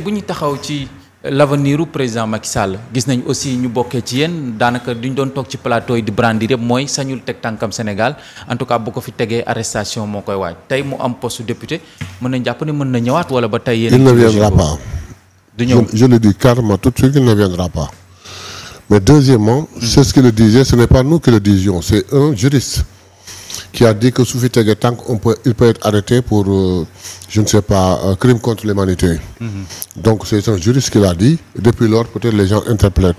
bu ñu taxaw ci l'avenir u président Macky Sall gis nañ aussi ñu bokkee ci yéen daanaka duñ doon toog ci plateau yi di brandir yëpp mooy sañul teg tànkam Sénégal en tout cas bu ko fi tegee arrestation moo koy waaj tey mu am poste député mën nañ jàpp ne mën na ñëwaat wala ba tey yéen. il ne viendra pas. du ñëw je le dis carrément tout de suite, il ne viendra pas. Mais deuxièmement, c'est ce qu'il le disait, ce n'est pas nous qui le disions, c'est un juriste qui a dit que su fi tegee tànk il peut être arrêté pour je ne sais pas crime contre l'humanité. Donc c'est un juriste qui l'a dit. Depuis lors peut-être les gens interprètent.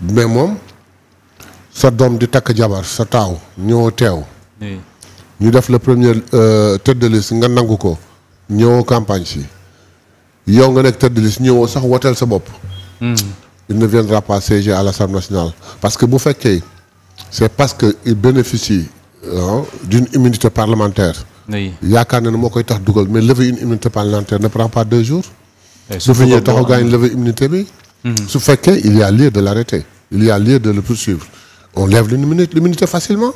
Mais moom sa doom di takk jabar sa taaw ñëw teew. ñu def le premier tête de liste nga nangu ko ñëwoo campagne si yow nga nekk tête de liste ñëwoo sax woteel sa bopp. Il ne viendra pas siéger à l'Assemblée nationale parce que bu fekkee c'est parce que il bénéficie d'une immunité parlementaire. yaakaar na ne moo koy tax dugal mais lever une immunité parlementaire ne prend pas 2 jours. su fi ñëwee taxaw gaañ lever immunité bi. su fekkee il y a lieu de l'arrêter il y a lieu de le poursuivre on lève l'immunité facilement.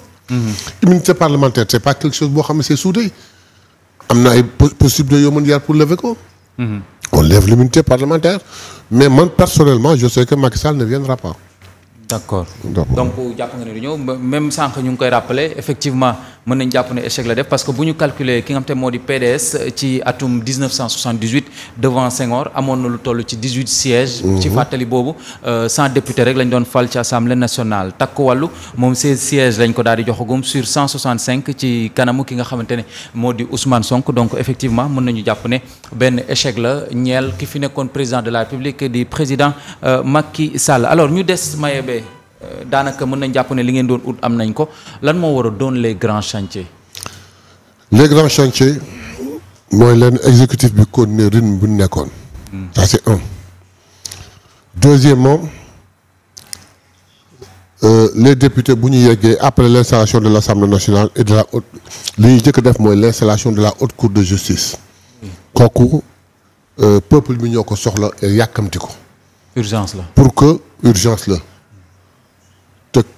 Immunité parlementaire c'est pas quelque chose boo xam ne c'est soudé am na ay possibilités yoo mën jaar pour lever ko. On lève l'immunité parlementaire mais man personnellement je sais que Macky Sall ne viendra pas. D'accord donc jàpp nga ne du ñëw même sànq ñu ngi koy rappeler effectivement mën nañ jàpp ne échec la def parce que bu ñu calculer ki nga xam te moo di PDS ci atum 1978 devant Senghor amoon na lu toll ci 18 sièges. ci fàttali boobu 100 députés rek lañ doon fal ci assemblée nationale takku wàllu moom 16 sièges lañ ko daal di joxagum sur 165 ci kanamu ki nga xamante ne moo di Ousmane Sonko donc effectivement mën nañu jàpp ne benn échec la ñeel ki fi nekkoon président de la République di président Macky Sall alors ñu des Mayebe. Daanaka mën nañ jàpp ne li ngeen doon ut am nañ ko lan moo war a doon les grands chantiers. Les grands chantiers mooy leen exécutif bi continuer rythme bu nekkoon. Ça c'est un. Deuxièmement les députés bu ñu yeggee après l'installation de l'Assemblée nationale et de la haute li ñu jëkk def mooy l'installation de la haute cour de justice. kooku peuple bi ñoo ko soxla et yàkkamti ko. urgence la pour que urgence la.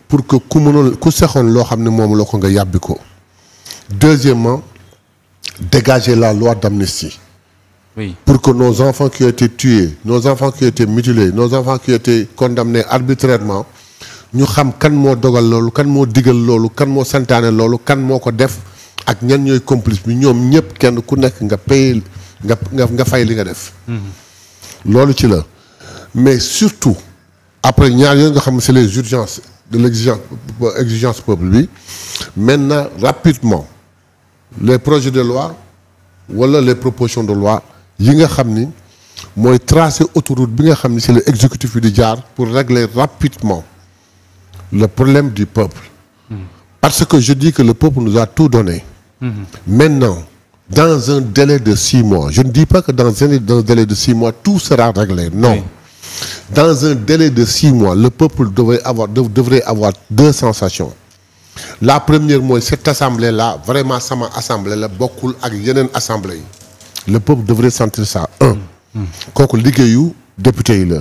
pour que ku mënoon ku sexoon loo xam ne moom la ko nga yàbbi ko. Deuxièmement dégager la loi d'amnistie. Oui. Pour que nos enfants qui ont été tués nos enfants qui ont été mutilés nos enfants qui ont été condamnés arbitrairement ñu xam kan moo dogal loolu kan moo digal loolu kan moo santaane loolu kan moo ko def ak ñan ñooy complice bi ñoom ñëpp kenn ku nekk nga paye nga fay li nga def. loolu ci la mais surtout après ñaar yooyu nga xam ne c'est les urgences de l'exigence peuple bi maintenant rapidement les projets de loi wala les propositions de loi yi nga xam ni mooy tracer autoroute bi nga xam ni c'est le exécutif bi di jaar pour régler rapidement le problème du peuple. Parce que je dis que le peuple nous a tout donné. Maintenant dans un délai de 6 mois je ne dis pas que dans un délai de 6 mois tout sera réglé non. Oui. Dans un délai de 6 mois le peuple devrait avoir 2 sensations. La première mooy cette assemblée là vraiment sama assemblée la bokkul ak yeneen assemblée yi. Le peuple devrait sentir ça kooku liggéeyu député yi la.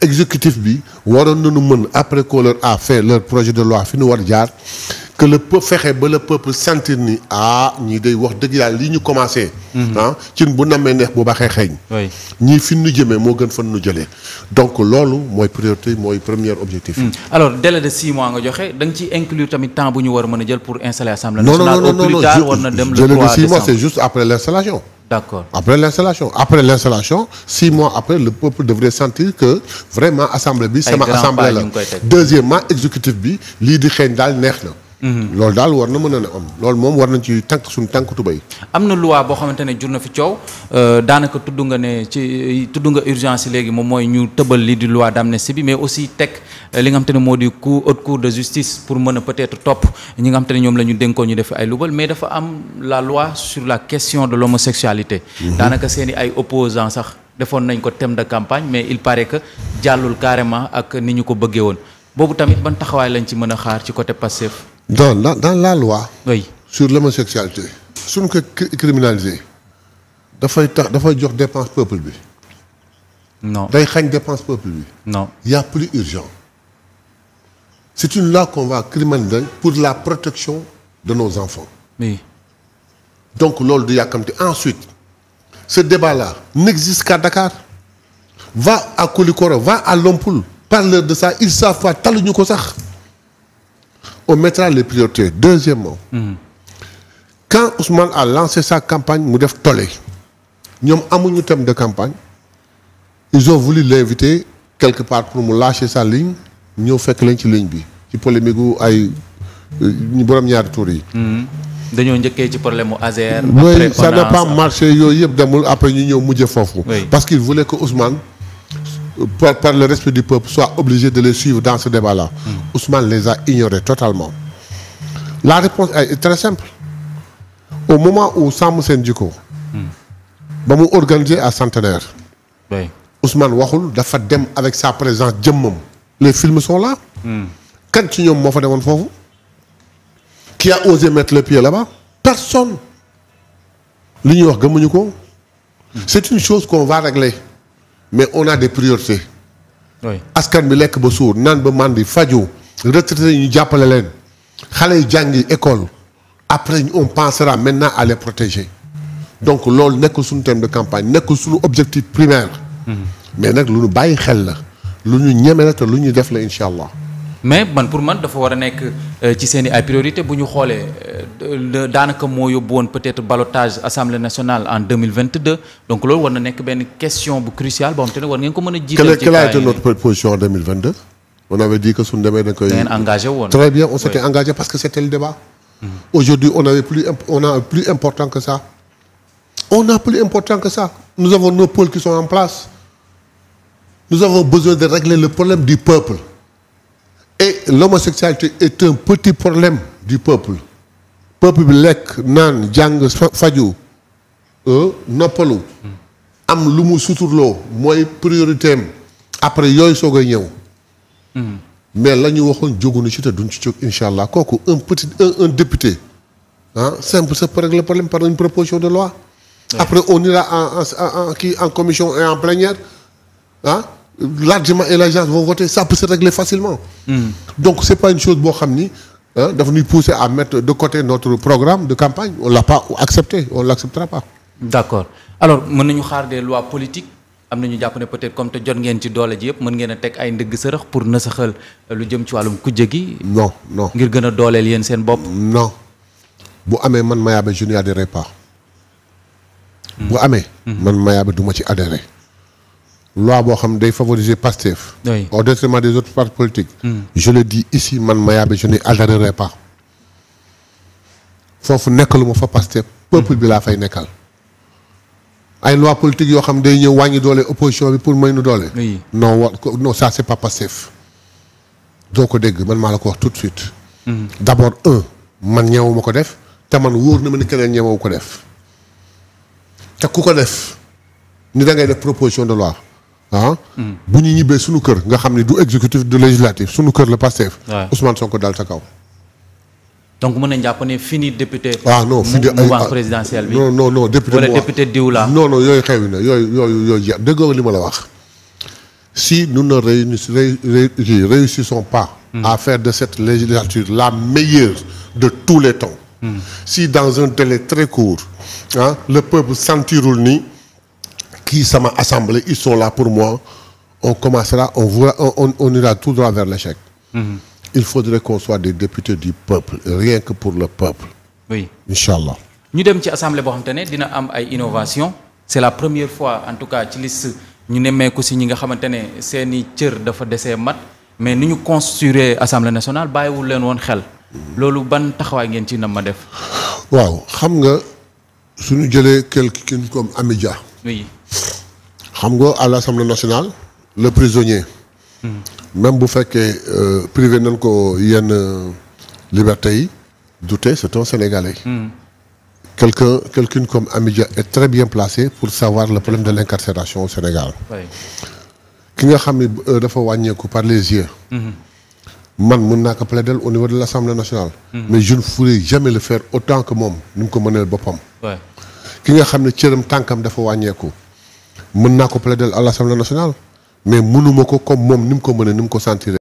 Exécutif bi waroon nañu mën après qu'on leur a fait leur projet de loi fi ñu war jaar que le peuple fexe ba le peuple sentir ni ñii day wax dëgg yàlla li ñu commencé. cin bu namee neex bu baxee xeeñ. ñii fi ñu jëmee moo gën fan ñu jëlee donc loolu mooy priorité mooy premier objectif. Alors délai de 6 mois nga joxe da nga ciy inclure tamit temps bu ñu war a mën a jël pour installer assemblée nationale. non au plus tard war na dem le 3 décembre. décembre. 6 mois c'est juste après l'installation. D'accord. Après l'installation 6 mois après le peuple devrait sentir que vraiment assemblée bi sama assemblée la. Deuxièmement exécutif bi lii di xeeñ daal neex na. loolu daal war na mën a am loolu moom war nañ ci tànk suñu tànk tubéy. am na loi boo xamante ne jur na fi coow daanaka tudd nga urgence yi léegi moom mooy ñu tëbal lii di loi d'amnistie bi mais aussi teg li nga xamante ne moo di haute cour de justice pour mën a peut-être topp ñi nga xamante ne ñoom la ñu dénkoon ñu def ay lubal mais dafa am la loi sur la question de l'homosexualité. daanaka seeni ay opposants sax defoon nañ ko thème de campagne mais il paraît que jàllul carrément ak ni ñu ko bëggee woon boobu tamit ban taxawaay lañ ci mën a xaar ci côté Pastef. Dans la loi. Oui. Sur l'homosexualité suñ ko criminaliser dafay jox dépense peuple bi. Non. day xañ dépense peuple bi. Non. Il y a plus urgent. C'est une loi qu'on va criminaliser pour la protection de nos enfants. Oui. Donc loolu du yàkkamti ensuite ce débat-là n'existe qu'à Dakar. va à Koulikoro, va à Lompoul, parle de ça, ils savent pas, taluñu ko sax. On mettra les priorités. Deuxièmement, quand Ousmane a lancé sa campagne mu def tollé ñoom amuñu thème de campagne, ils ont voulu l'inviter quelque part pour mu lâcher sa ligne ñëw fekk leen ci ligne bi ci polémique gu ay ñu borom ñaari tour yi. dañoo njëkkee ci problème mu Azer. oui ça n'a pas marché yooyu yëpp demul après ñu ñëw mujj foofu. parce qu'il voulait que Ousmane par le respect du peuple soit obligé de les suivre dans ce débat-là. Ousmane les a ignorés totalement. La réponse est très simple. Au moment où Sàmm Seen Jikko ba mu organisé à Centenaire. Ousmane waxul dafa dem avec sa présence jëmmam. Les films sont là. Kan ci ñoom moo fa demoon foofu. Qui a osé mettre le pied là-bas? Personne. Li ñuy wax gëmuñu ko. C'est une chose qu'on va régler. Mais on a des priorités. Askan bi lekk ba suur naan ba màndi faju retraité ñu jàppale leen xale yi jàngi école après on pensera maintenant à les protéger. Donc loolu nekkul suñu thème de campagne nekkul suñu objectif primaire. Mais nag lu ñu bàyyi xel la lu ñu ñeme la te lu ñuy def la incha allah. mais pour man dafa war a nekk ci seen i ay priorité bu ñu xoolee daanaka moo yóbbu woon peut-être ballottage assemblée nationale en 2022 donc loolu war na nekk benn question bu cruciale boo xam te ne war ngeen ko mën a jiital. Quelle a été notre position en 2022? On avait dit que suñu demee dañ koy. ngeen engagé woon. Très bien, on s'était engagé parce que c'était le débat. Aujourd'hui on a plus important que ça. On a plus important que ça. Nous avons nos pôles qui sont en place. Nous avons besoin de régler le problème du peuple. Et l'homosexualité est un petit problème du peuple. Peuple bi lekk naan jàng faju noppalu am lu mu suturloo mooy priorité am après yooyu soogay ñëw. Mais la ñu waxoon jóguñu ci te duñ ci jóg incha allah kooku un député simple ça peut régler le problème par une proposition de loi. Après on ira en commission et en plénière largement et les gens vont voter, ça peut se régler facilement. Donc c'est pas une chose boo xam ni dafa ñuy pousser à mettre de côté notre programme de campagne. On l'a pas accepté, on l'acceptera pas. D'accord. Alors mën nañu xaar des lois politiques am nañu jàpp ne peut-être comme te jot ngeen ci doole ji yëpp mën ngeen a teg ay ndëgg sërëx pour nasaxal lu jëm ci wàllum kujje gi. Non. ngir gën a dooleel yéen seen bopp. Non bu amee man Mayabé je n'y adhérerai pas. bu amee. man Mayabé du ma ci adhérer. loi boo xam day favoriser Pastef au détriment des autres partis politiques. Je le dis ici man Mayabé je n'y adhérerai pas. foofu nekkalu ma fa Pastef peuple bi laa fay nekkal. ay loi politique yoo xam day ñëw wàññi doole opposition bi pour may nu doole. non ça c'est pas Pastef. doo ko dégg man maa la ko wax tout de suite. D'abord man ñemewu ko def te man wóor na ma ni keneen ñemewu ko def. te ku ko def ni da ngay def proposition de loi. bu ñu ñibbee suñu kër nga xam ne du exécutif du législatif suñu kër la Pastef. Ousmane Sonko dal sa kaw. donc mën nañu jàpp ne fini député. non fini mouvance présidentielle bi. non député wala député diw la. non yooyu xewi na yooyu jeex déggoo li ma la wax. si nous ne réussissons pas. à faire de cette législature la meilleure de tous les temps. Si dans un délai très court le peuple sentirul ni. Qui sama assemblée ils sont là pour moi on commencera on ira tout droit vers l'échec. Il faudrait qu'on soit des députés du peuple rien que pour le peuple. Oui Inch'Allah. ñu dem ci assemblée boo xam te ne dina am ay innovation c'est la première fois en tout cas ci liste ñu nemmeeku si ñi nga xamante ne seeni cër dafa desee mat mais ni ñu construire assemblée nationale bàyyiwul leen woon xel loolu ban taxawaay ngeen ci nam ma def. waaw xam nga suñu jëlee quelqu'un comme Amidia. Oui. xam nga à l'Assemblée nationale le prisonnier. même bu fekkee privé nañ ko yenn liberté yi du tee c'est un Sénégalais. quelqu'un comme Amidia est très bien placé pour savoir le problème de l'incarcération au Sénégal. ki nga xam ne dafa wàññeeku par les yeux. man mën naa ko plaider au niveau de l'Assemblée nationale. mais je ne pourrai jamais le faire autant que moom ni mu ko mëneel boppam. ki nga xam ne cëram tànkam dafa wàññeeku mën naa ko plaider à l'Assemblée nationale mais mënuma ko comme moom ni mu ko mënee ni mu ko sentir.